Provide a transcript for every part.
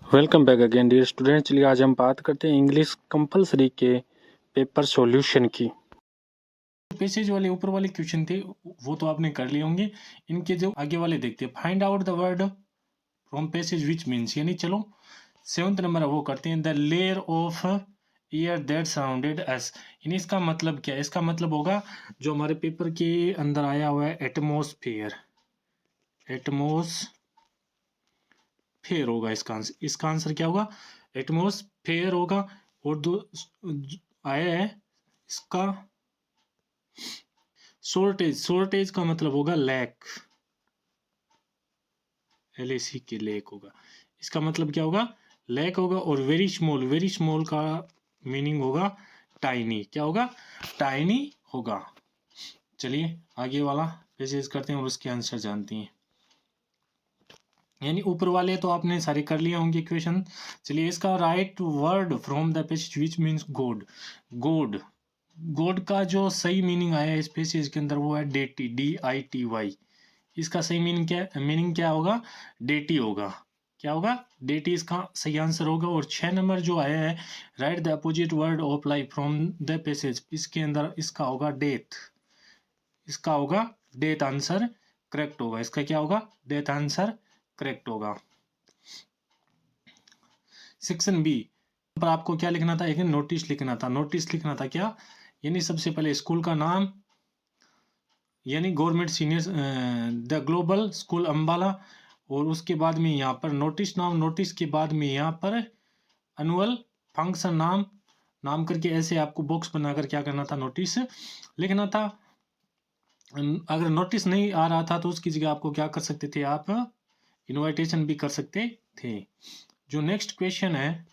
Welcome back again dear student. चलिए आज हम बात करते हैं इंग्लिश कंपलसरी के पेपर सॉल्यूशन की। पैसेज वाले ऊपर वाले क्वेश्चन थे वो तो आपने कर लिए होंगे। इनके जो आगे वाले देखते हैं, find out the word from passage which means, यानी चलो 7th नंबर वो करते हैं, the layer of air that surrounded us. यानी इसका मतलब क्या है? इसका मतलब होगा जो हमारे पेपर के अंदर आया हुआ है एटमोस्फेयर। एटमोस्फेयर होगा इसका आंसर क्या होगा? एटमोस्फेयर होगा। और दो आया है इसका शॉर्टेज का मतलब होगा लैक, LAC के लैक होगा। इसका मतलब क्या होगा? लैक होगा। और वेरी स्मॉल का मीनिंग होगा टाइनी। क्या होगा? टाइनी होगा। चलिए आगे वाला पेजेस करते हैं और उसके आंसर जानते हैं। यानी ऊपर वाले तो आपने सारे कर लिए होंगे क्वेश्चन। चलिए इसका right word from the page which means God. God God का जो सही मीनिंग आया इस पेज के अंदर वो है डेटी, DITY। इसका सही मीनिंग क्या होगा? डेटी होगा। क्या होगा? डेटी इसका सही आंसर होगा। और 6 नंबर जो आया है, right the opposite word of life from the passage, इसके अंदर इसका होगा डेथ। इसका होगा डेथ आंसर करेक्ट होगा। इसका क्या होगा? डेथ आंसर करेक्ट होगा। सेक्शन बी पर आपको क्या लिखना था? एक नोटिस लिखना था। नोटिस लिखना था क्या? यानी सबसे पहले स्कूल का नाम, यानी government senior the global school Ambala. और उसके बाद में यहाँ पर नोटिस नाम, नोटिस के बाद में यहाँ पर एनुअल फंक्शन नाम करके ऐसे आपको बॉक्स बनाकर क्या करना था? नोटिस लिखना था। अगर नोटिस नहीं आ रहा था तो उसकी जगह आपको क्या कर सकते थे? आप इनविटेशन भी कर सकते थे। जो नेक्स्ट क्वेश्चन है,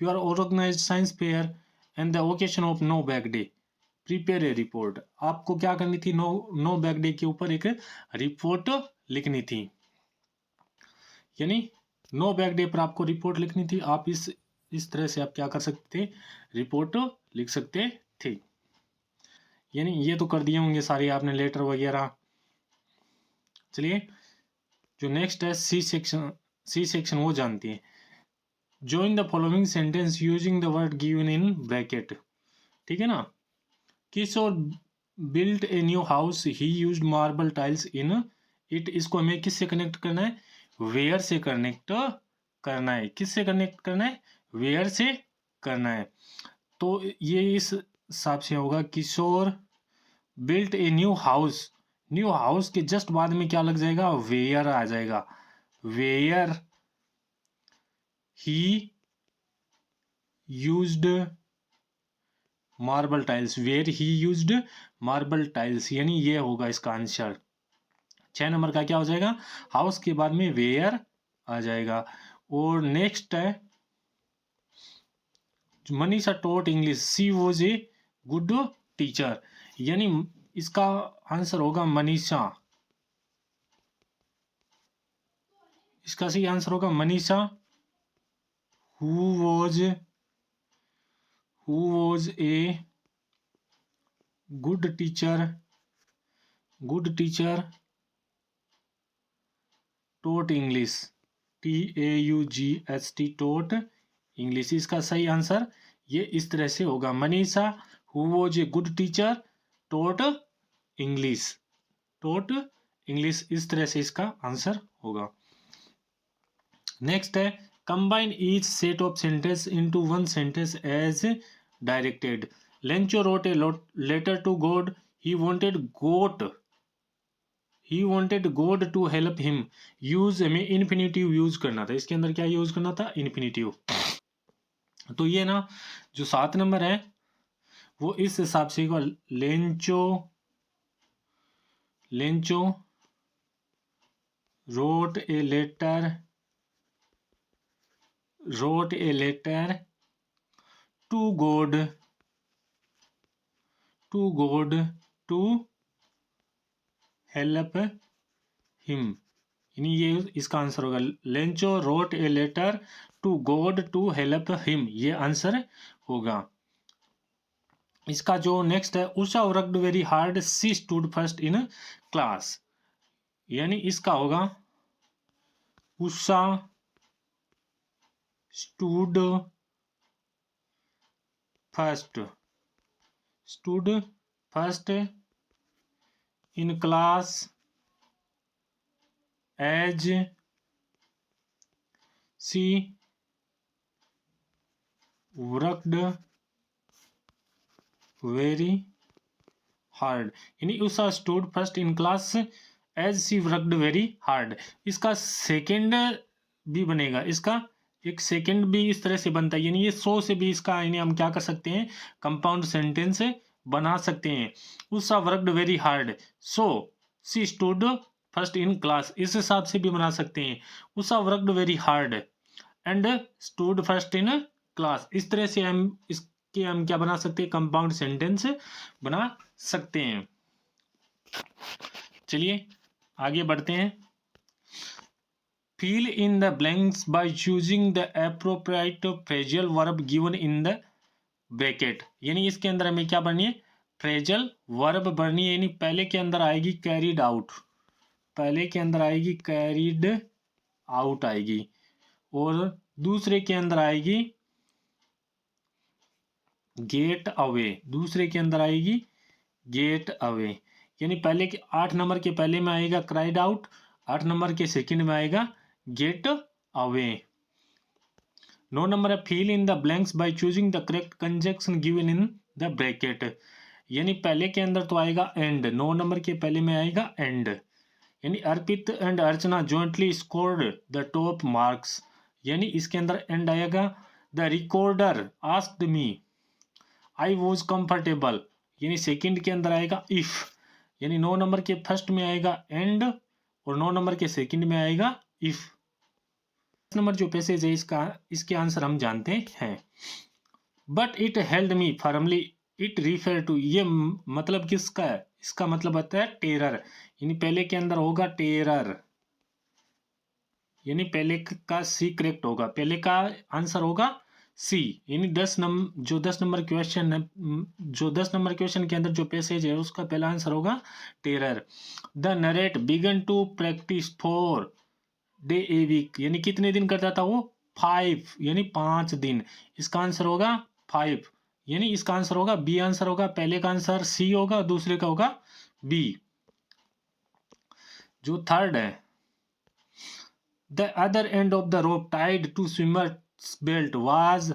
you are organise science fair and the occasion of no bag day, prepare a report. आपको क्या करनी थी? नो बैग डे के ऊपर एक रिपोर्ट लिखनी थी। यानी नो बैग डे पर आपको रिपोर्ट लिखनी थी। आप इस तरह से आप क्या कर सकते थे? रिपोर्ट लिख सकते थे। यानी ये तो कर दिए होंगे सारे आपने, लेटर वगैरह। चलिए जो नेक्स्ट है सी सेक्शन वो जानते हैं। Join the following sentence using the word given in bracket. ठीक है ना? Kishore built a new house, he used marble tiles in it. इसको हमें किससे कनेक्ट करना है? वेयर से कनेक्ट करना है। किससे कनेक्ट करना है? वेयर से करना है। तो ये इस हिसाब से होगा, Kishore built a new house. New house के जस्ट बाद में क्या लग जाएगा? वेयर आ जाएगा। Where he used marble tiles, where he used marble tiles, यानी ये होगा इसका आंसर। 6 नंबर का क्या हो जाएगा? हाउस के बाद में वेयर आ जाएगा। और नेक्स्ट है Manisha taught English, she was a good teacher. यानी इसका आंसर होगा मनीषा। इसका सही आंसर होगा Manisha who was a good teacher taught English, TAUGHT taught English. इसका सही आंसर ये इस तरह से होगा, Manisha who was a good teacher taught English. इस तरह से इसका आंसर होगा। नेक्स्ट है combine each set of sentence into one sentence as directed. Lencho wrote a letter to God, he wanted God to help him. Use में infinitive use करना था। इसके अंदर क्या यूज करना था? इन्फिनिटिव। तो ये ना जो 7 नंबर है वो इस हिसाब से होगा, Lencho wrote a letter to God to help him. यानी ये इसका आंसर होगा, Lencho wrote a letter to God to help him, ये आंसर होगा। इसका जो नेक्स्ट है, Usha worked very hard, she stood first in class. यानी इसका होगा Usha stood first in class as she worked very hard। यानी Usha stood first in class as she worked very hard। इसका सेकंड भी बनेगा, इसका एक सेकंड भी इस तरह से बनता है, यानी ये सो से भी इसका यानी हम क्या कर सकते हैं, कंपाउंड सेंटेंस बना सकते हैं। Usha worked very hard so she stood first in class, इस हिसाब से भी बना सकते हैं। Usha worked very hard and stood first in class, इस तरह से हम इसके हम क्या बना सकते हैं, कंपाउंड सेंटेंस बना सकते हैं। चलिए आगे बढ़ते हैं। Fill in the blanks by choosing the appropriate phrasal verb given in the bracket। यानी इसके अंदर हमें क्या बननी है, फ्रेजल वर्ब बननी है। यानी पहले के अंदर आएगी कैरिड आउट, पहले के अंदर आएगी कैरिड आउट आएगी, और दूसरे के अंदर आएगी गेट अवे, दूसरे के अंदर आएगी गेट अवे। यानी पहले के 8 नंबर के पहले में आएगा क्राइड आउट, 8 नंबर के सेकंड में आएगा गेट अवे। 9 नंबर है fill in the blanks by choosing the correct conjunction given in the bracket. यानी पहले के अंदर तो आएगा एंड, 9 नंबर के पहले में आएगा एंड। यानी Arpit and Archana jointly scored the top marks, यानी इसके अंदर एंड आएगा। The recorder asked me I was comfortable, यानी सेकंड के अंदर आएगा इफ। यानी 9 नंबर के फर्स्ट में आएगा एंड और 9 नंबर के सेकंड में आएगा इफ। 10 नंबर जो पैसेज है इसके आंसर हम जानते हैं। But it held me firmly it refer to, ये मतलब किसका है, इसका मतलब होता है टेरर। यानी पहले के अंदर होगा टेरर, यानी पहले का सी करेक्ट होगा, पहले का आंसर होगा सी। यानी 10 नंबर क्वेश्चन है, जो 10 नंबर क्वेश्चन के अंदर जो पैसेज है उसका पहला आंसर होगा terror. The narrator began to practise four day a week, यानी कितने दिन करता था वो, 5, यानी 5 दिन। इसका आंसर होगा 5, यानी इसका आंसर होगा बी आंसर होगा। पहले का आंसर सी होगा, दूसरे का होगा बी। जो थर्ड है the other end of the rope tied to swimmer belt was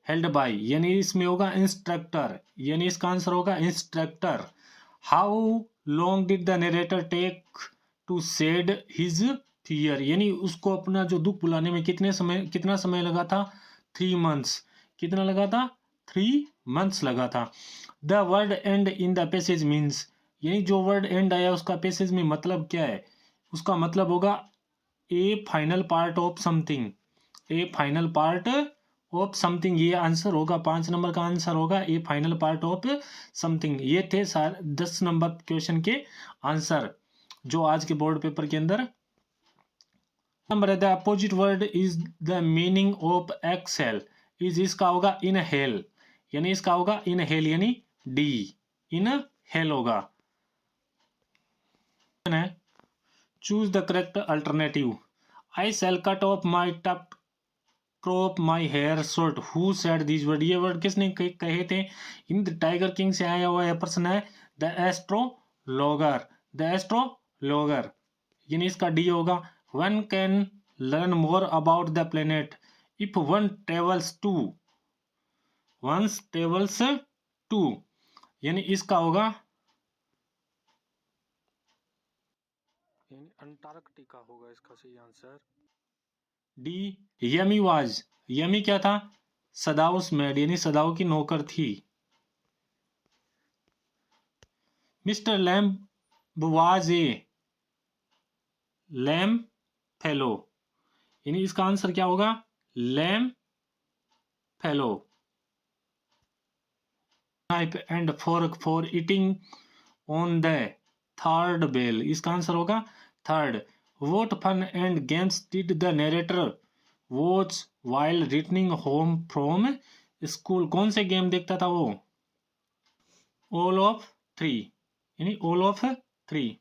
held by, यानी इसमें होगा इंस्ट्रक्टर, यानी इसका आंसर होगा instructor. How long did the narrator take to shed his fear, यानी उसको अपना जो दुख भुलाने में कितना समय लगा था, 3 मंथ्स। कितना लगा था, 3 मंथ्स लगा था। The word and in the passage means, यानी जो वर्ड एंड आया उसका पैसेज में मतलब क्या है, उसका मतलब होगा A final part of something, A final part of something, ये आंसर होगा। 5 नंबर का आंसर होगा A final part of something. ये थे 10 नंबर क्वेश्चन के आंसर जो आज के बोर्ड पेपर के अंदर। नंबर है the opposite word is the meaning of exhale is, इसका होगा इन हेल, यानी इसका होगा इन हेल, यानी डी इन हेल होगा। Choose the correct alternative. I shall cut off my tuft crop my hair short, who said this word, ये word किसने कहे थे, इन द टाइगर किंग से आया हुआ यह पर्सन है द एस्ट्रोलॉगर, द एस्ट्रोलॉगर, यानी इसका डी होगा। One can learn more about the planet if one travels to, यानी इसका होगा अंटार्कटिका होगा इसका सही answer. D Yumi was, Yumi क्या था, सदाउस मेड, यानी सदाऊ की नौकर थी। Mister Lamb was a lamb fellow, यानी इसका आंसर क्या होगा, lamb fellow. Knife and fork for eating on the third bell, इसका आंसर होगा third. What fun and games did the narrator watch while returning home from school, कौन से game देखता था वो, All of 3, यानी All of 3।